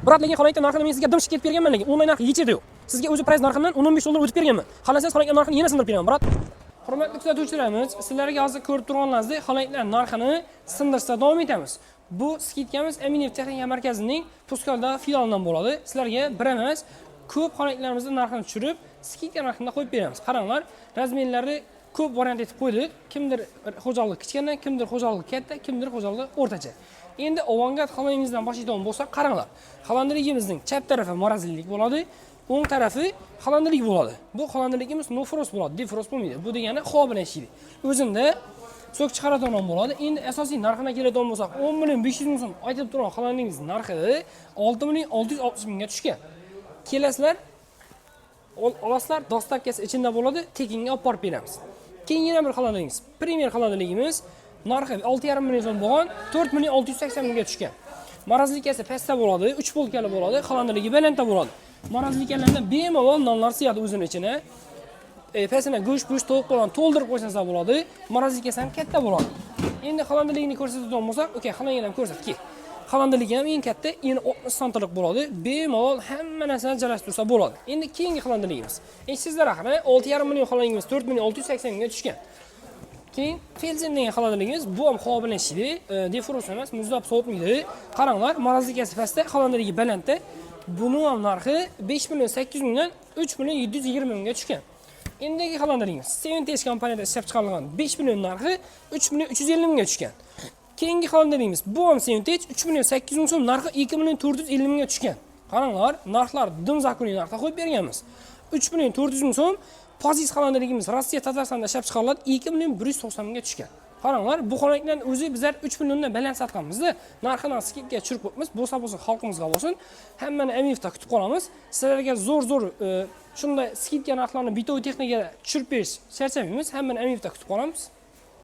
Biroq lekin xohlayotgan narxini men sizga dim shikib berganman, lekin onlayn narxi hech yerda yo'q. Sizga o'zi price narxidan 15 dollar o'tib berganman. Xohlasangiz xohlayotgan narxini yana sindirib beraman, biroq. Hurmatli kuzatuvchilarimiz, sizlarga hozir ko'rib turganlaringizdek, xohlayotgan narxini sindirishda davom etamiz. Bu skidkamiz Aminev texnika markazining Puskalda filialidan bo'ladi. Sizlarga bir emas, ko'p xohlayotganlarimizda narxini tushirib, skidka narxida qo'yib beramiz. Qaranglar, razmerlari ko'p variant etib qo'ydik. Kimdir xo'jalik kichkina, kimdir xo'jalik katta, kimdir xo'jalik o'rtacha. Endi avangard xonamizdan boshlaydigan bo'lsak, qaranglar. Xonandaligimizning chap tarafi morazlilik bo'ladi, o'ng tarafi xonandalik bo'ladi. Bu xonandaligimiz no frost bo'ladi, defrost bo'lmaydi. Bu degani havo bilan ishlaydi. O'zida so'k chiqaradigan bo'ladi. Endi asosiy narxina keladigan bo'lsak, 10 million 500 ming so'm aytib turgan xonandaligimiz narxi 6 million 660 mingga tushgan. Kelasizlar, olasizlar, dostavkasi ichida bo'ladi, tekinga olib borib beramiz. Keyin yana bir xonandaligimiz, premier xonandaligimiz narxi 6,5 million so'm bo'lgan, 4 million 680 mingga tushgan. Marazlikasi pastda bo'ladi, 3 polkali bo'ladi, xonandaligi balandda bo'ladi. Marazliklarida bemalol nonlar siyadi o'zining ichine. Pastini go'sht tovuq bilan to'ldirib qo'ysangiz bo'ladi. Marazlikasi ham katta bo'ladi. Endi xonandaligini ko'rsatadigan bo'lsak, okey, xonandaligini ham ko'rsatdik. Xonandaligi ham eng katta, endi 60 santlik bo'ladi. Bemalol hamma narsani jarashtirsa bo'ladi. Endi keyingi xonandaligimiz. Sizlar haqida 6,5 million xonandaligimiz 4 million 680 mingga tushgan. Keyin Felsen degan xonandaligimiz bu ham havo bilan ishlaydi, defrost emas, muzlab sovutmaydi. Qaranglar, marazlikasi pastda, xonandaligi balandda. Buni ham narxi 5 million 800 mingdan 3 million 720 mingga tushgan. Endigi xonandaligimiz Seventage kompaniyada ishlab chiqarilgan 5 million narxi 3 million 350 mingga tushgan. Keyingi xonandaligimiz bu ham Seventage 3 million 800 ming so'm narxi 2 million 450 mingga tushgan. Qaranglar, narxlar dim zakoniy narxda qo'yib berganmiz. 3 million 400 ming so'm poziz xonandaligimiz Rossiya Tataristonda ishlab chiqariladi, 2 million 190 mingga tushgan. Qaranglar, bu xonakdan o'zi bizlar 3 milliondan baland sotganmiz-da. Narxini skidga tushirib qo'yibmiz. Bo'lsa xalqimizga bo'lsin. Hammani Aminevda kutib qolamiz. Sizlarga zo'r shunday skidga narxlarni bitoy texnikaga tushirib berish charchamaymiz. Hammani Aminevda kutib qolamiz.